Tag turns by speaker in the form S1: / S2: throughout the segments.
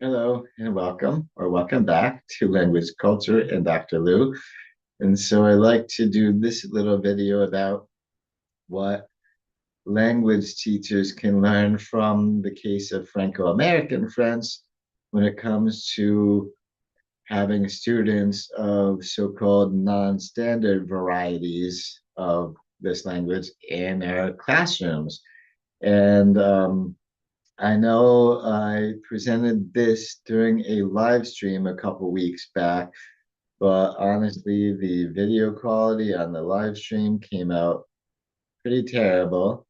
S1: Hello and welcome, or welcome back to Language Culture and Dr. Lou. And so I like to do this little video about what language teachers can learn from the case of Franco-American French when it comes to having students of so-called non-standard varieties of this language in our classrooms. And I know I presented this during a live stream a couple weeks back, but honestly, the video quality on the live stream came out pretty terrible.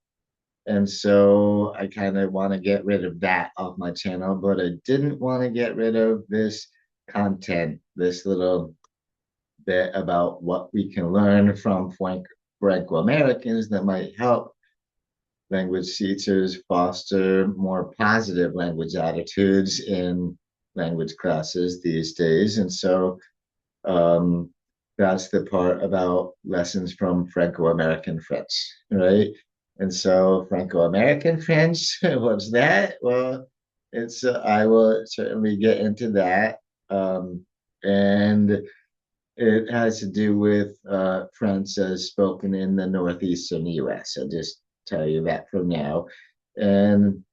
S1: And so I kind of want to get rid of that off my channel, but I didn't want to get rid of this content, this little bit about what we can learn from Franco-Americans that might help language teachers foster more positive language attitudes in language classes these days. And so um, that's the part about lessons from Franco-American French, right? And so Franco-American French, what's that? Well, it's I will certainly get into that. And it has to do with French as spoken in the northeastern US. I'll just tell you that for now. And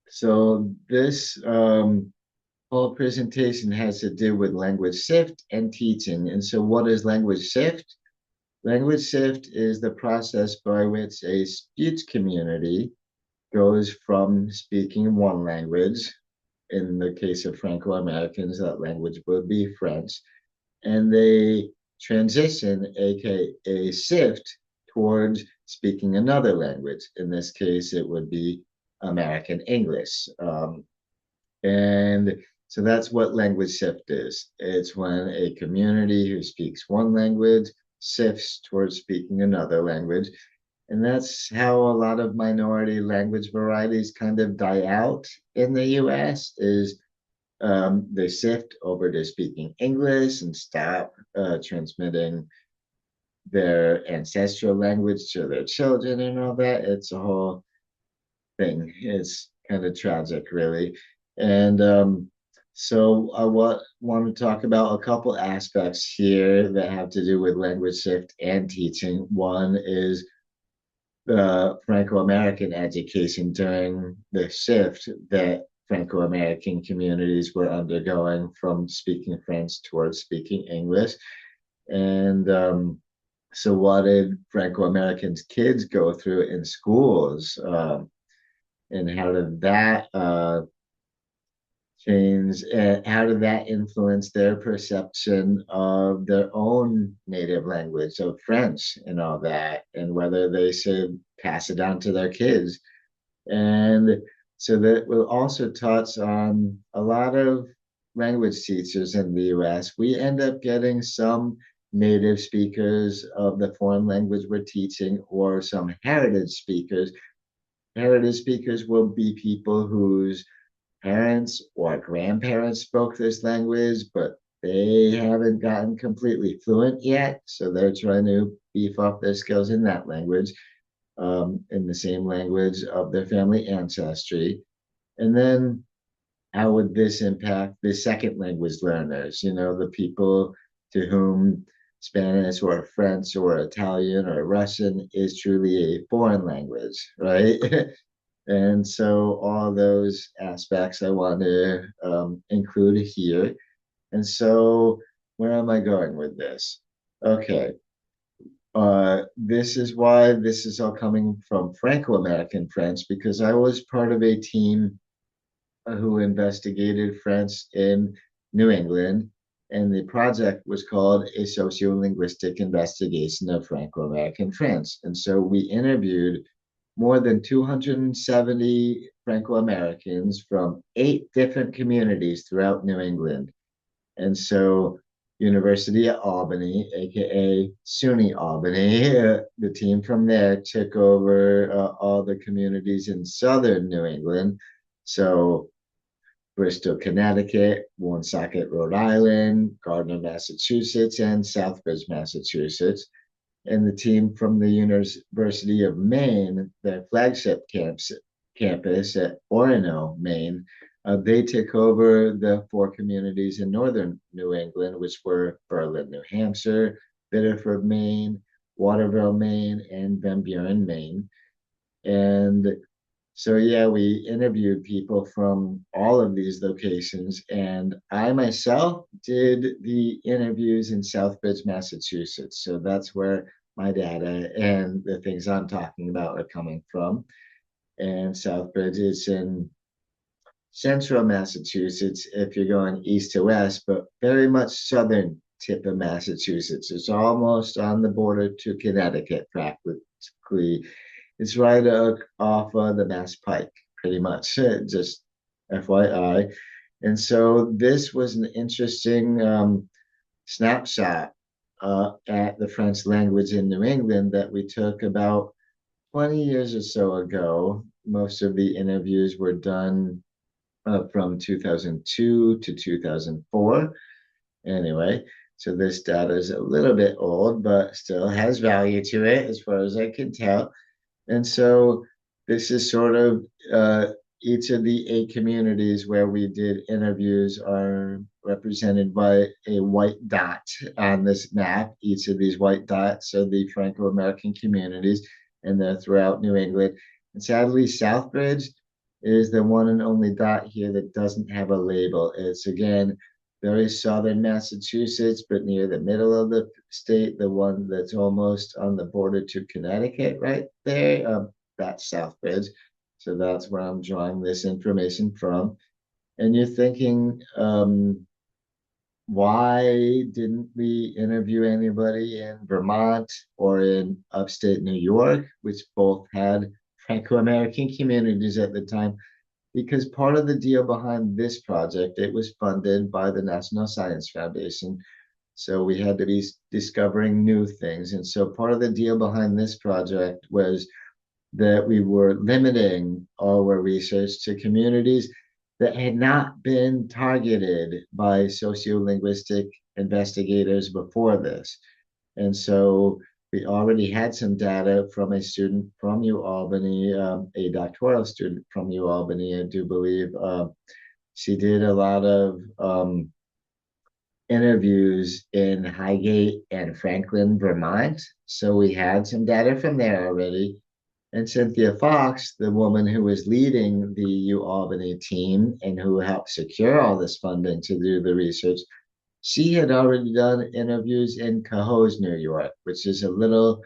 S1: so this whole presentation has to do with language shift and teaching. And so, what is language shift? Language shift is the process by which a speech community goes from speaking one language, in the case of Franco Americans, that language would be French, and they transition, aka shift, towards speaking another language. In this case, it would be American English. And so that's what language shift is. It's when a community who speaks one language shifts towards speaking another language. And that's how a lot of minority language varieties kind of die out in the US is they shift over to speaking English and stop transmitting their ancestral language to their children and all that. It's a whole thing. It's kind of tragic, really. And so I want to talk about a couple aspects here that have to do with language shift and teaching. One is the Franco-American education during the shift that Franco-American communities were undergoing from speaking French towards speaking English. And so, what did Franco-Americans kids go through in schools? And how did that change? How did that influence their perception of their own native language, of French, and all that, and whether they should pass it on to their kids? And so that will also touch on a lot of language teachers in the US. We end up getting some native speakers of the foreign language we're teaching, or some heritage speakers. Heritage speakers will be people whose parents or grandparents spoke this language, but they haven't gotten completely fluent yet. So they're trying to beef up their skills in that language, in the same language of their family ancestry. And then how would this impact the second language learners? The people to whom Spanish or French or Italian or Russian is truly a foreign language, right? And so all those aspects I want to include here. And so where am I going with this? Okay. This is why this is all coming from Franco-American French, because I was part of a team who investigated French in New England, and the project was called A Sociolinguistic Investigation of Franco-American French. And so we interviewed more than 270 Franco-Americans from 8 different communities throughout New England. And so University of Albany, aka SUNY Albany, the team from there took over all the communities in southern New England. So Bristol, Connecticut, Woonsocket, Rhode Island, Gardner, Massachusetts, and Southbridge, Massachusetts. And the team from the University of Maine, their flagship campus at Orono, Maine, They took over the four communities in northern New England, which were Berlin, New Hampshire, Biddeford, Maine, Waterville, Maine, and Van Buren, Maine. And so, yeah, we interviewed people from all of these locations. And I myself did the interviews in Southbridge, Massachusetts. So that's where my data and the things I'm talking about are coming from. And Southbridge is in central Massachusetts if you're going east to west, but very much southern tip of Massachusetts. It's almost on the border to Connecticut, practically. It's right off of the Mass Pike, pretty much, just FYI. And so this was an interesting snapshot at the French language in New England that we took about 20 years or so ago. Most of the interviews were done from 2002 to 2004. Anyway, so this data is a little bit old, but still has value to it as far as I can tell. And so this is sort of each of the eight communities where we did interviews are represented by a white dot on this map. Each of these white dots are the Franco-American communities, and they're throughout New England. And sadly, Southbridge is the one and only dot here that doesn't have a label. It's again very southern Massachusetts, but near the middle of the state, the one that's almost on the border to Connecticut, right there. That's Southbridge. So that's where I'm drawing this information from. And you're thinking, why didn't we interview anybody in Vermont or in upstate New York, which both had Franco-American communities at the time? Because part of the deal behind this project, it was funded by the National Science Foundation. So we had to be discovering new things. And so part of the deal behind this project was that we were limiting all our research to communities that had not been targeted by sociolinguistic investigators before this. And so we already had some data from a student from UAlbany, a doctoral student from UAlbany, I do believe. She did a lot of interviews in Highgate and Franklin, Vermont. So we had some data from there already. And Cynthia Fox, the woman who was leading the UAlbany team and who helped secure all this funding to do the research, she had already done interviews in Cohoes, New York, which is a little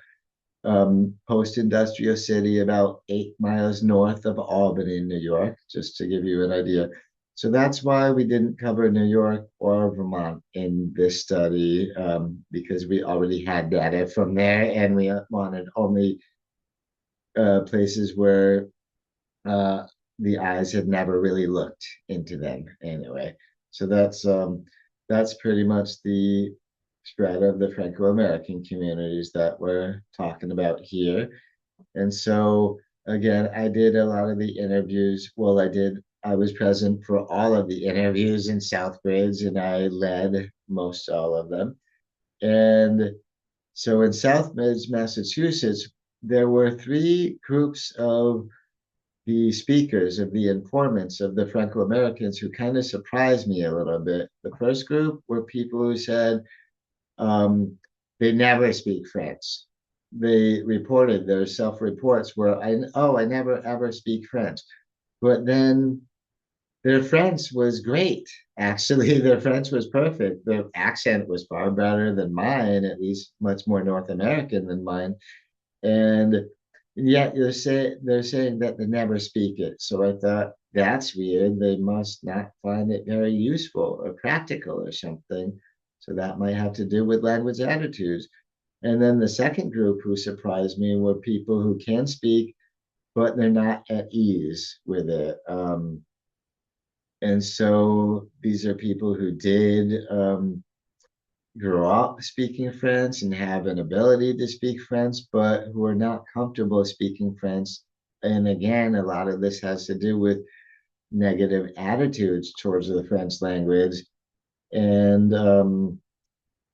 S1: post-industrial city about 8 miles north of Albany, New York, just to give you an idea. So that's why we didn't cover New York or Vermont in this study, because we already had data from there and we wanted only places where uh, the eyes had never really looked into them anyway. So that's pretty much the spread of the Franco-American communities that we're talking about here. And so again, I did a lot of the interviews. Well, I was present for all of the interviews in Southbridge and I led most all of them. And so in Southbridge, Massachusetts, there were three groups of the speakers, of the informants, of the Franco-Americans who kind of surprised me a little bit. The first group were people who said um, they never speak French. They reported their self-reports were, I never ever speak French. But then their French was great. Actually, their French was perfect. Their accent was far better than mine, at least much more North American than mine. And yet they're saying that they never speak it. So I thought that's weird. They must not find it very useful or practical or something. So that might have to do with language attitudes. And then the second group who surprised me were people who can speak, but they're not at ease with it. And so these are people who did grow up speaking French and have an ability to speak French, but who are not comfortable speaking French. And again, a lot of this has to do with negative attitudes towards the French language. And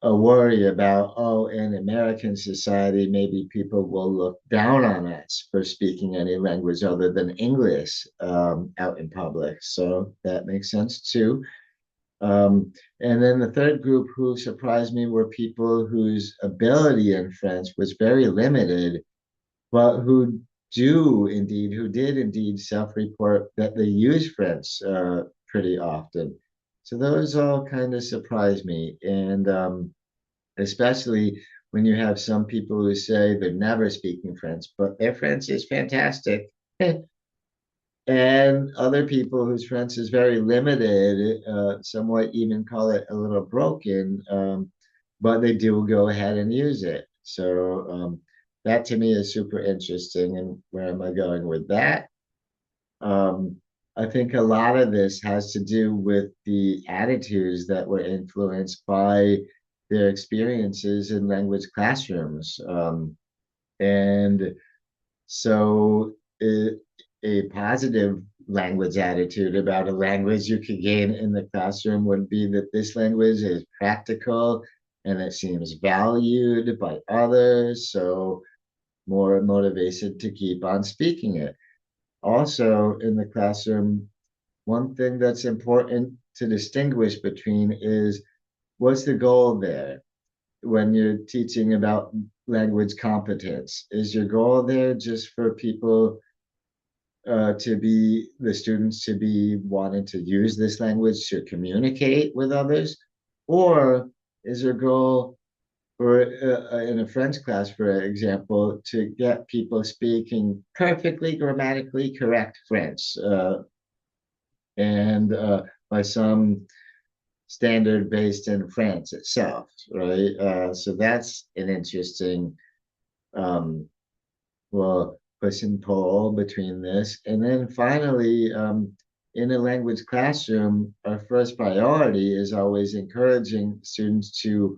S1: a worry about, oh, in American society, maybe people will look down on us for speaking any language other than English out in public. So that makes sense too. And then the third group who surprised me were people whose ability in French was very limited, but who did indeed self-report that they use French pretty often. So those all kind of surprised me. And especially when you have some people who say they're never speaking French, but their French is fantastic. And other people whose French is very limited, some might even call it a little broken, but they do go ahead and use it. So that to me is super interesting. And where am I going with that? Um, I think a lot of this has to do with the attitudes that were influenced by their experiences in language classrooms. And so a positive language attitude about a language you could gain in the classroom would be that this language is practical and it seems valued by others. So more motivation to keep on speaking it. Also, in the classroom, one thing that's important to distinguish between is what's the goal there when you're teaching about language competence? Is your goal there just for people to be the students to be wanting to use this language to communicate with others? Or is your goal for in a French class, for example, to get people speaking perfectly grammatically correct French and by some standard based in France itself, right? So that's an interesting, um, well, push and pull between this. And then finally, in a language classroom, our first priority is always encouraging students to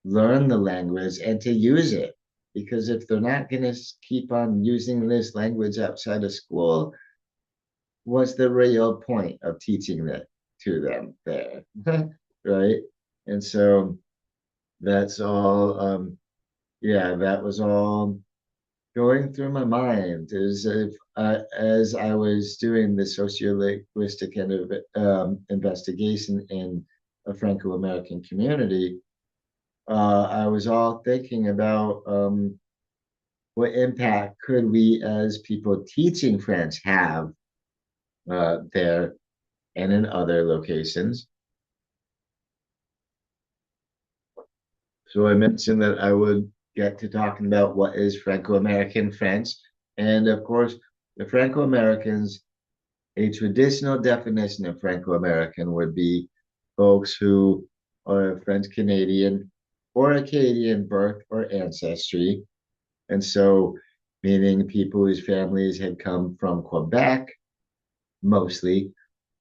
S1: learn the language and to use it. Because if they're not going to keep on using this language outside of school, what's the real point of teaching it to them there? Right? And so that's all, yeah, that was all going through my mind is if as I was doing the sociolinguistic kind of investigation in a Franco-American community, I was all thinking about what impact could we as people teaching French have there and in other locations. So I mentioned that I would get to talking about what is Franco-American French. And of course, the Franco-Americans, a traditional definition of Franco-American would be folks who are French Canadian or Acadian birth or ancestry. And so, meaning people whose families had come from Quebec mostly,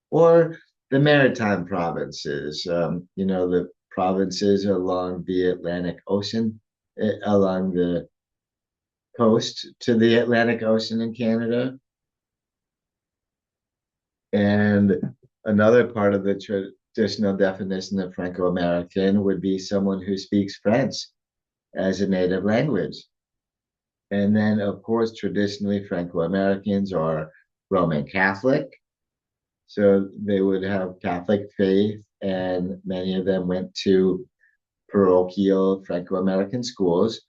S1: or the maritime provinces, the provinces along the Atlantic Ocean, along the coast to the Atlantic Ocean in Canada. And another part of the traditional definition of Franco American would be someone who speaks French as a native language. And then, of course, traditionally, Franco Americans are Roman Catholic. So they would have Catholic faith, and many of them went to parochial Franco-American schools.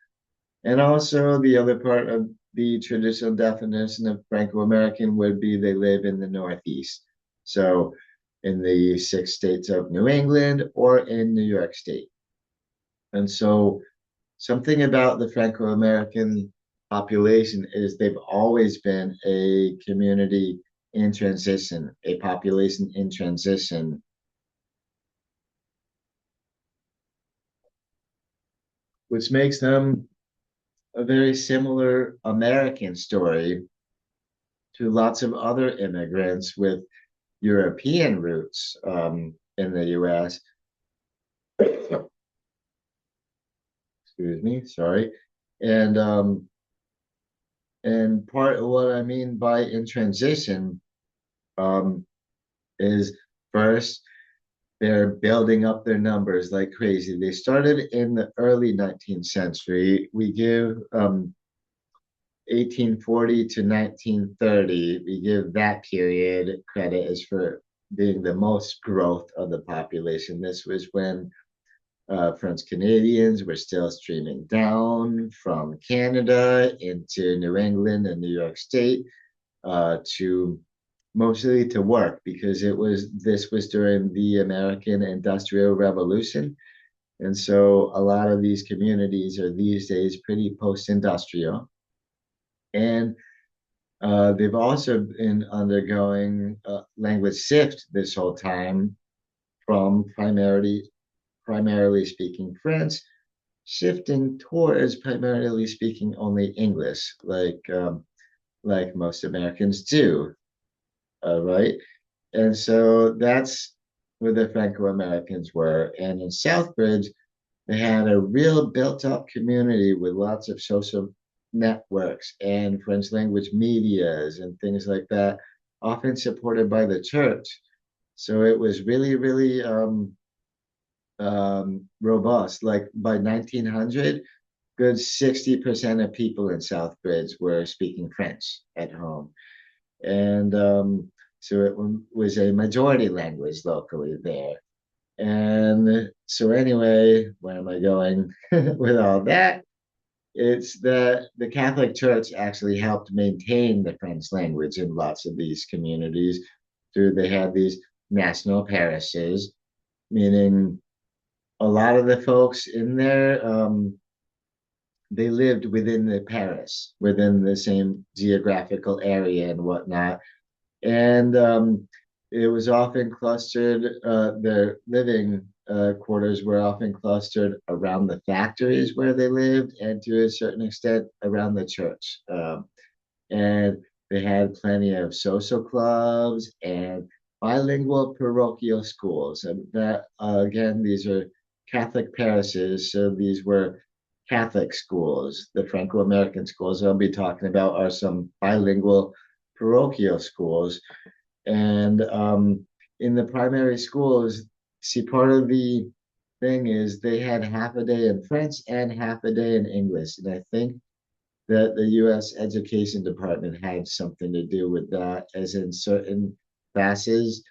S1: And also, the other part of the traditional definition of Franco-American would be they live in the Northeast. So in the 6 states of New England or in New York State. And so something about the Franco-American population is they've always been a community in transition, a population in transition, which makes them a very similar American story to lots of other immigrants with European roots in the US. Excuse me, sorry. And part of what I mean by in transition um, is first they're building up their numbers like crazy. They started in the early 19th century. We give 1840 to 1930, we give that period credit as for being the most growth of the population. This was when French Canadians were still streaming down from Canada into New England and New York State to mostly to work because this was during the American Industrial Revolution. And so a lot of these communities are these days pretty post-industrial. And they've also been undergoing language shift this whole time from primarily speaking French, shifting towards primarily speaking only English, like most Americans do, right? And so that's where the Franco-Americans were. And in Southbridge, they had a real built-up community with lots of social networks and French language medias and things like that, often supported by the church. So it was really, really robust. Like by 1900, good 60% of people in Southbridge were speaking French at home. And so it was a majority language locally there. And so, anyway, where am I going with all that? It's that the Catholic Church actually helped maintain the French language in lots of these communities. Through they had these national parishes, meaning a lot of the folks in there they lived within the parish, within the same geographical area and whatnot. And it was often clustered, their living quarters were often clustered around the factories where they lived and to a certain extent around the church. And they had plenty of social clubs and bilingual parochial schools. And that, again, these are Catholic parishes. So these were Catholic schools. The Franco-American schools I'll be talking about are some bilingual parochial schools. And in the primary schools, see, part of the thing is they had half a day in French and half a day in English. And I think that the US Education Department had something to do with that, as in certain classes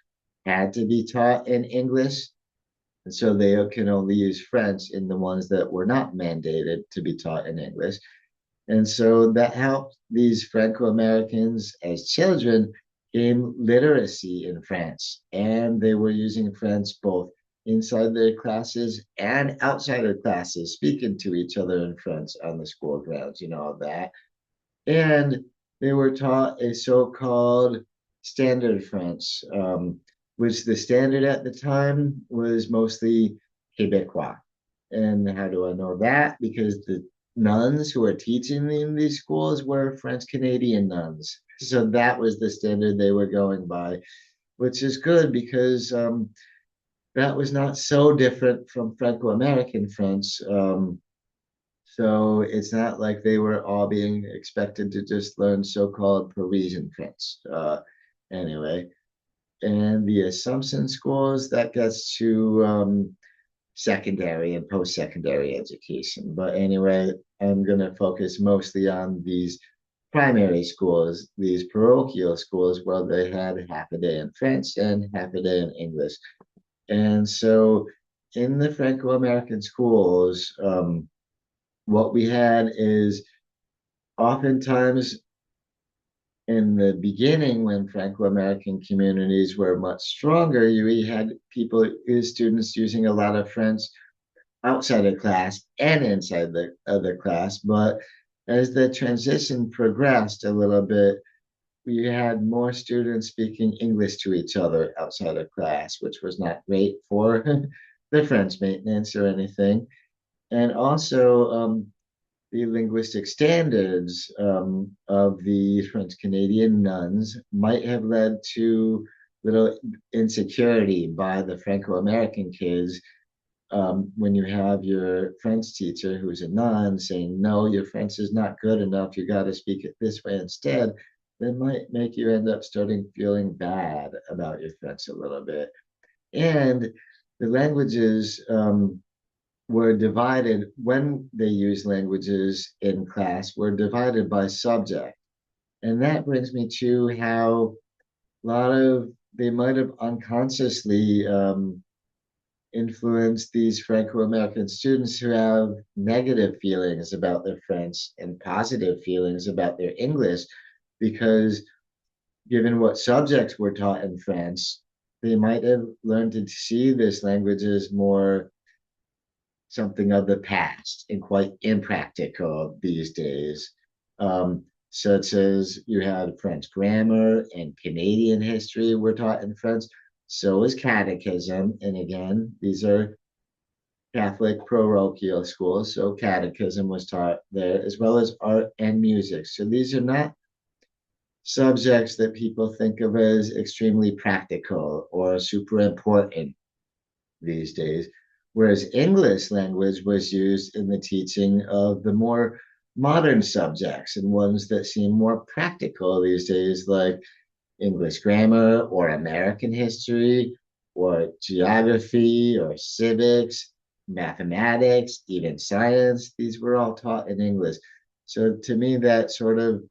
S1: had to be taught in English. And so they can only use French in the ones that were not mandated to be taught in English. And so that helped these Franco-Americans as children gain literacy in France. And they were using French both inside their classes and outside of classes, speaking to each other in French on the school grounds, all that. And they were taught a so-called standard French, which the standard at the time was mostly Quebecois. And how do I know that? Because the nuns who were teaching in these schools were French Canadian nuns. So that was the standard they were going by, which is good because that was not so different from Franco American French. So it's not like they were all being expected to just learn so called Parisian French. Anyway, and the Assumption schools, that gets to secondary and post-secondary education. But anyway, I'm going to focus mostly on these primary schools, these parochial schools, where they had half a day in French and half a day in English. And so in the Franco-American schools, what we had is oftentimes in the beginning, when Franco-American communities were much stronger, you had students using a lot of French outside of class and inside the other class. But as the transition progressed a little bit, we had more students speaking English to each other outside of class, which was not great for the French maintenance or anything. And also, the linguistic standards of the French Canadian nuns might have led to little insecurity by the Franco American kids when you have your French teacher who's a nun saying, no, your French is not good enough, you got to speak it this way instead, that might make you end up starting feeling bad about your French a little bit. And the languages were divided when they used languages in class, were divided by subject. And that brings me to how a lot of they might have unconsciously influenced these Franco-American students who have negative feelings about their French and positive feelings about their English, because given what subjects were taught in French, they might have learned to see this language as more something of the past and quite impractical these days. Such as you had French grammar and Canadian history were taught in French. So is catechism. And again, these are Catholic parochial schools. So catechism was taught there, as well as art and music. So these are not subjects that people think of as extremely practical or super important these days, whereas English language was used in the teaching of the more modern subjects and ones that seem more practical these days, like English grammar or American history or geography or civics, mathematics, even science. These were all taught in English. So to me, that sort of,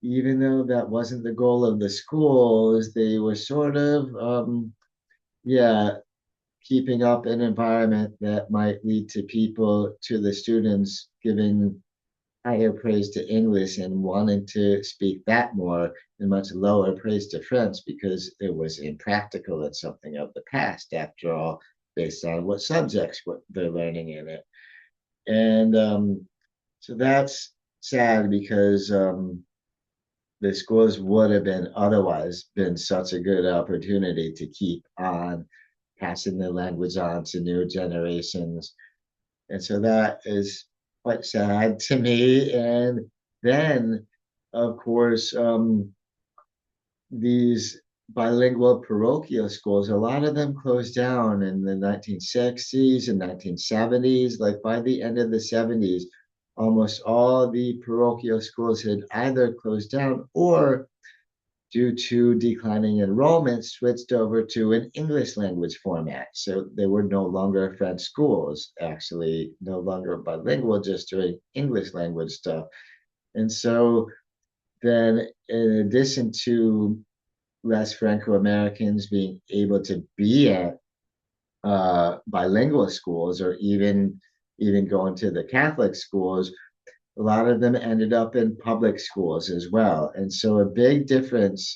S1: even though that wasn't the goal of the schools, they were sort of, yeah, keeping up an environment that might lead to people, to the students, giving higher praise to English and wanting to speak that more and much lower praise to French because it was impractical and something of the past, after all, based on what subjects what they're learning in it. And so that's sad because the schools would have been otherwise been such a good opportunity to keep on passing the language on to new generations. And so that is quite sad to me. And then, of course, these bilingual parochial schools, a lot of them closed down in the 1960s and 1970s. Like by the end of the 70s, almost all the parochial schools had either closed down or, due to declining enrollment, switched over to an English language format. So they were no longer French schools, actually, no longer bilingual, just doing English language stuff. And so then, in addition to less Franco Americans being able to be at bilingual schools or even going to the Catholic schools, a lot of them ended up in public schools as well. And so a big difference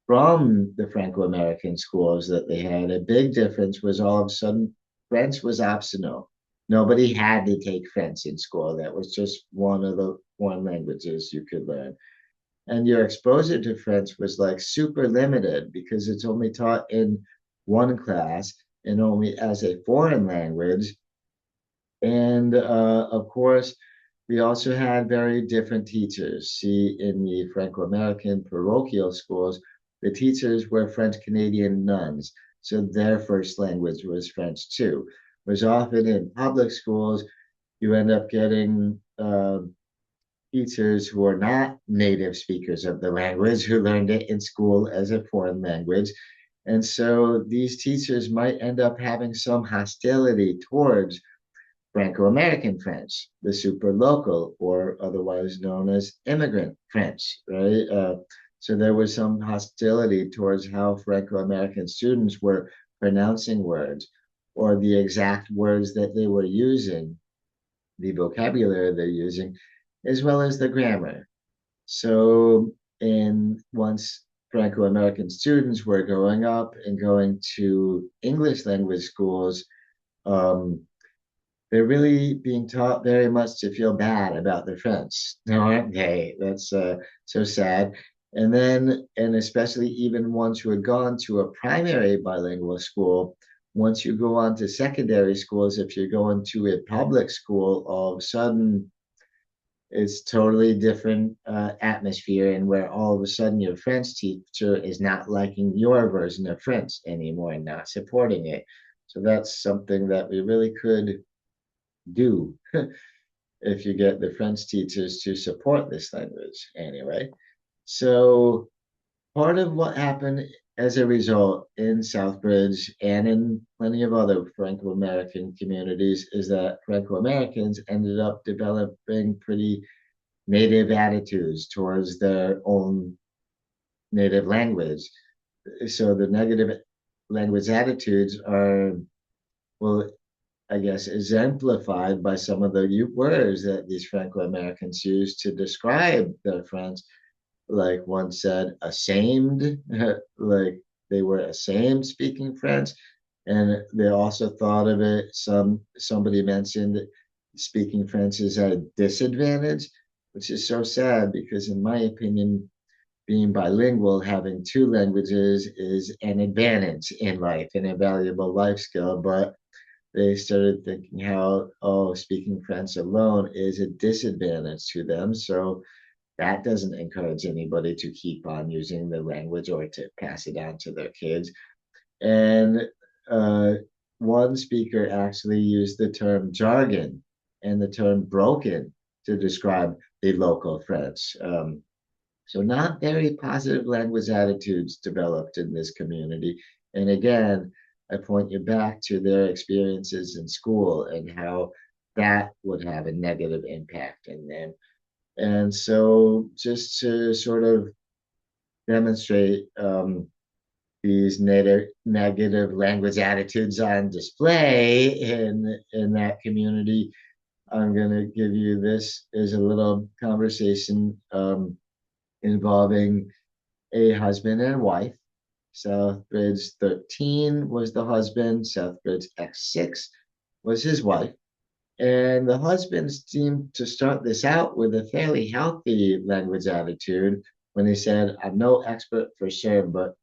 S1: from the Franco-American schools that they had, a big difference was all of a sudden French was optional. Nobody had to take French in school. That was just one of the foreign languages you could learn. And your exposure to French was like super limited because it's only taught in one class and only as a foreign language. And of course, we also had very different teachers. See, in the Franco American parochial schools, the teachers were French Canadian nuns. So their first language was French too. Whereas often in public schools, you end up getting teachers who are not native speakers of the language, who learned it in school as a foreign language. And so these teachers might end up having some hostility towards Franco-American French, the super local, or otherwise known as immigrant French, right? So there was some hostility towards how Franco-American students were pronouncing words or the exact words that they were using, the vocabulary they're using, as well as the grammar. So, in once Franco-American students were growing up and going to English language schools, um, they're really being taught very much to feel bad about their French, now aren't they? That's so sad. And then, and especially even ones who had gone to a primary bilingual school, once you go on to secondary schools, if you're going to a public school, all of a sudden it's totally different atmosphere, and where all of a sudden your French teacher is not liking your version of French anymore and not supporting it. So that's something that we really could do if you get the French teachers to support this language anyway. So part of what happened as a result, in Southbridge and in plenty of other Franco-American communities, is that Franco-Americans ended up developing pretty native attitudes towards their own native language. So the negative language attitudes are, well, I guess, exemplified by some of the words that these Franco-Americans use to describe their French. Like one said, ashamed, like they were ashamed speaking French. And they also thought of it, somebody mentioned speaking French is at a disadvantage, which is so sad because in my opinion, being bilingual, having two languages is an advantage in life, an invaluable life skill. But they started thinking how, oh, speaking French alone is a disadvantage to them. So that doesn't encourage anybody to keep on using the language or to pass it on to their kids. And uh, one speaker actually used the term jargon and the term broken to describe the local French. So, not very positive language attitudes developed in this community. And again, I point you back to their experiences in school and how that would have a negative impact in them. And so, just to sort of demonstrate these negative language attitudes on display in that community, I'm going to give you this as a little conversation involving a husband and wife. Southbridge 13 was the husband, Southbridge X6 was his wife. And the husband seemed to start this out with a fairly healthy language attitude when he said, I'm no expert for sure, but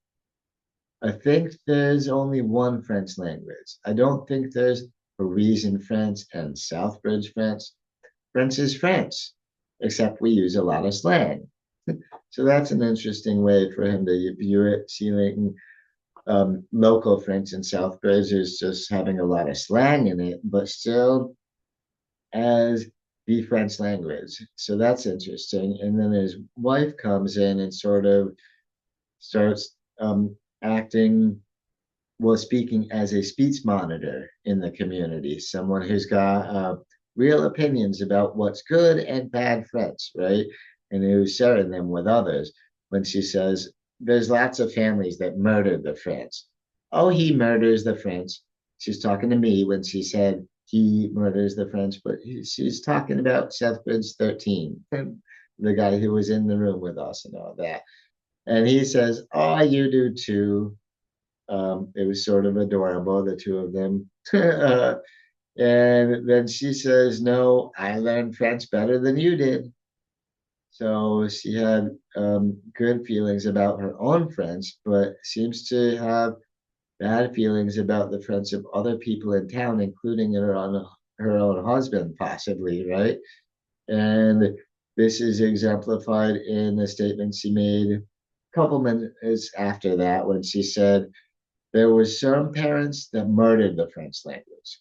S1: I think there's only one French language. I don't think there's Parisian French and Southbridge French. French is French, except we use a lot of slang. So that's an interesting way for him to view it, seeing local French in Southbridge is just having a lot of slang in it, but still as the French language. So that's interesting. And then his wife comes in and sort of starts acting, well, speaking as a speech monitor in the community, someone who's got real opinions about what's good and bad French, right? And who's sharing them with others. When she says, there's lots of families that murder the French. Oh, he murders the French. She's talking to me when she said he murders the French, but she's talking about Southbridge 13, the guy who was in the room with us and all that. And he says, oh, you do too. It was sort of adorable, the two of them. And then she says, no, I learned French better than you did. So she had good feelings about her own French, but seems to have bad feelings about the French of other people in town, including her own husband, possibly, right? And this is exemplified in a statement she made a couple minutes after that when she said, there were some parents that murdered the French language.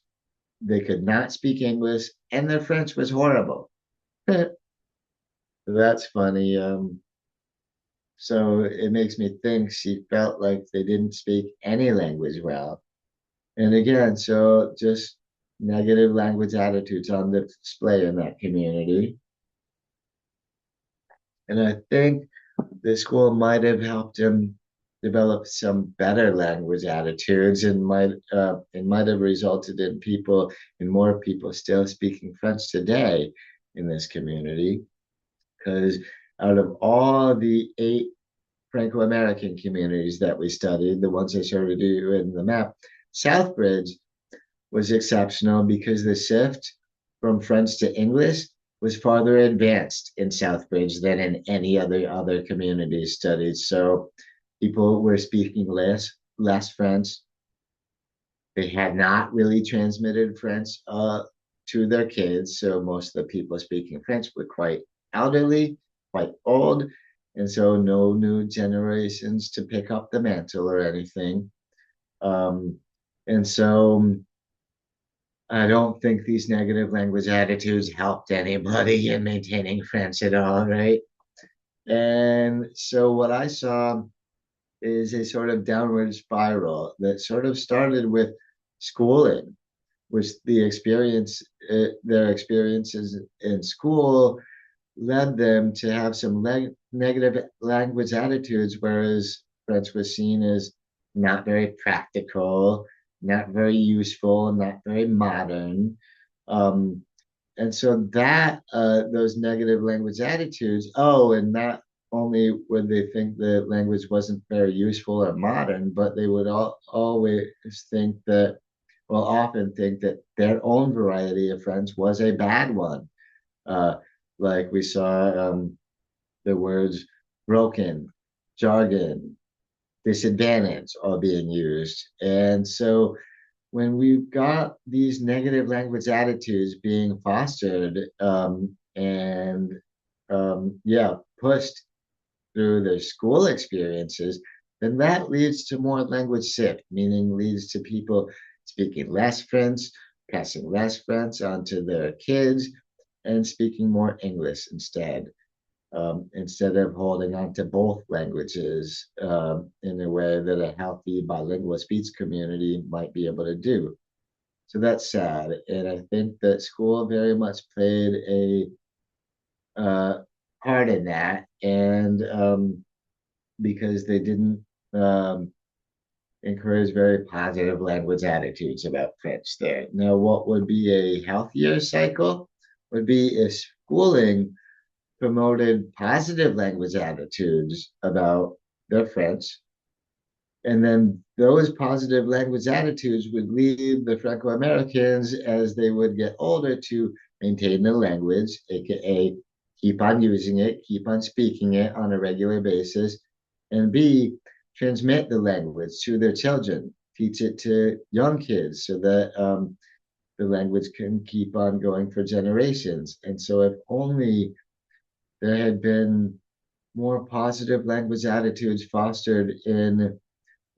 S1: They could not speak English, and their French was horrible. That's funny. So it makes me think she felt like they didn't speak any language well. And again, so just negative language attitudes on display in that community. And I think the school might have helped him develop some better language attitudes and might have resulted in more people still speaking French today in this community. Because out of all the 8 Franco-American communities that we studied, the ones I showed you in the map, Southbridge was exceptional because the shift from French to English was farther advanced in Southbridge than in any other communities studied. So people were speaking less French. They had not really transmitted French to their kids. So most of the people speaking French were quite elderly, quite old, and so no new generations to pick up the mantle or anything. And so I don't think these negative language attitudes helped anybody in maintaining French at all, right? And so what I saw is a sort of downward spiral that sort of started with schooling, which their experiences in school led them to have some negative language attitudes, whereas French was seen as not very practical, not very useful, not very modern. Um, and so that those negative language attitudes, oh, and not only would they think the language wasn't very useful or modern, but they would always think that, well, often think that their own variety of French was a bad one. Uh, like we saw the words broken, jargon, disadvantage all being used. And so when we've got these negative language attitudes being fostered and pushed through their school experiences, then that leads to more language shift, meaning leads to people speaking less French, passing less French onto their kids, and speaking more English instead of holding on to both languages in a way that a healthy bilingual speech community might be able to do. So that's sad. And I think that school very much played a uh, part in that. And because they didn't um, encourage very positive language attitudes about French there. Now, what would be a healthier cycle would be if schooling promoted positive language attitudes about their French. And then those positive language attitudes would lead the Franco Americans as they would get older to maintain the language, aka keep on using it, keep on speaking it on a regular basis, and B, transmit the language to their children, teach it to young kids so that the language can keep on going for generations. And so, if only there had been more positive language attitudes fostered in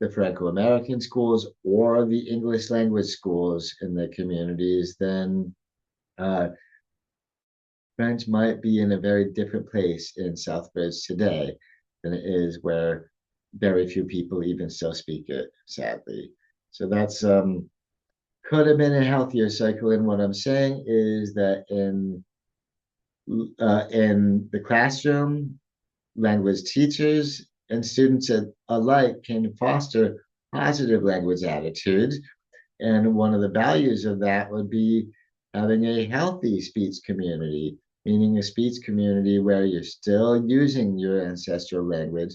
S1: the Franco-American schools or the English language schools in the communities, then uh, French might be in a very different place in Southbridge today than it is where very few people even still speak it, sadly. So that's could have been a healthier cycle. And what I'm saying is that in the classroom, language teachers and students alike can foster positive language attitudes. And one of the values of that would be having a healthy speech community, meaning a speech community where you're still using your ancestral language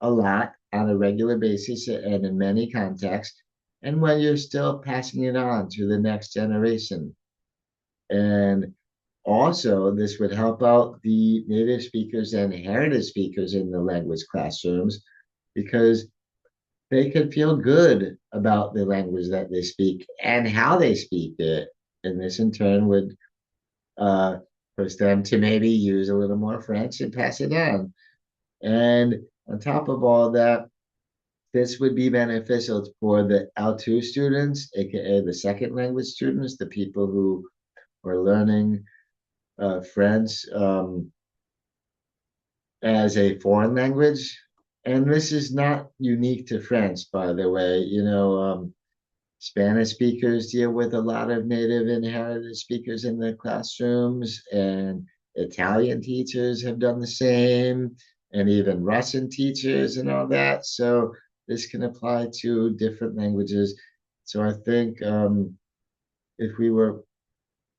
S1: a lot on a regular basis and in many contexts, and where you're still passing it on to the next generation. And also, this would help out the native speakers and heritage speakers in the language classrooms because they could feel good about the language that they speak and how they speak it. And this in turn would uh, push them to maybe use a little more French and pass it on. And on top of all that, this would be beneficial for the L2 students, aka the second language students, the people who are learning French as a foreign language. And this is not unique to French, by the way. Spanish speakers deal with a lot of native and heritage speakers in the classrooms, and Italian teachers have done the same, and even Russian teachers and all that. So this can apply to different languages. So I think if we were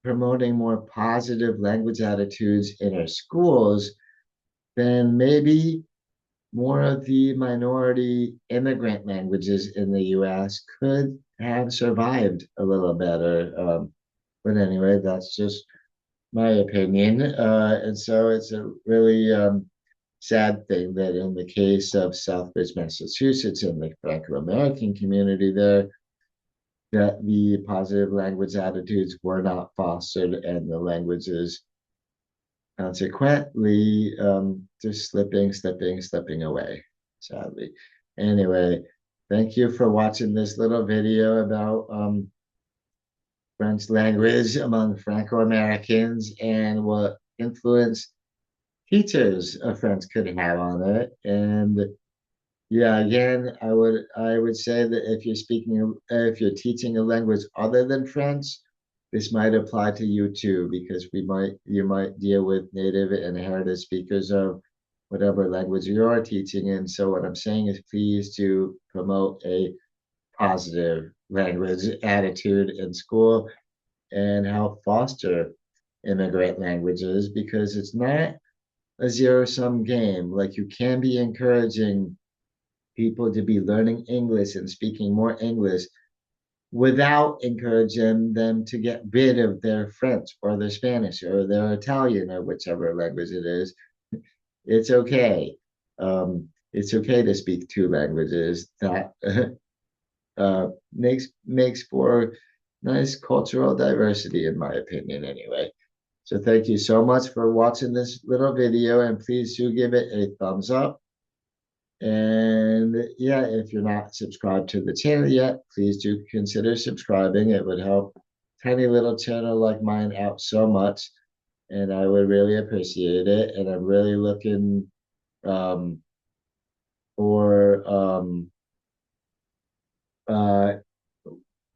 S1: promoting more positive language attitudes in our schools, then maybe more of the minority immigrant languages in the US could have survived a little better. But anyway, that's just my opinion. And so it's a really sad thing that in the case of Southbridge, Massachusetts, and the Franco-American community there, that the positive language attitudes were not fostered and the languages consequently just slipping away, sadly. Anyway, thank you for watching this little video about French language among Franco-Americans and what influence teachers of French could have on it. And Yeah, again, I would say that if you're teaching a language other than French, this might apply to you too, because you might deal with native and heritage speakers of whatever language you're teaching. And so what I'm saying is please do promote a positive language attitude in school and help foster immigrant languages because it's not a zero-sum game. Like you can be encouraging people to be learning English and speaking more English without encouraging them to get rid of their French or their Spanish or their Italian or whichever language it is. It's okay. It's okay to speak two languages. That makes for nice cultural diversity, in my opinion, anyway. So thank you so much for watching this little video, and please do give it a thumbs up. And yeah, if you're not subscribed to the channel yet, please do consider subscribing. It would help tiny little channel like mine out so much, and I would really appreciate it. And I'm really looking um, for uh,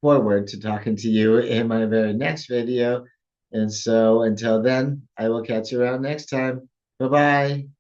S1: forward to talking to you in my very next video. And so until then, I will catch you around next time. Bye bye.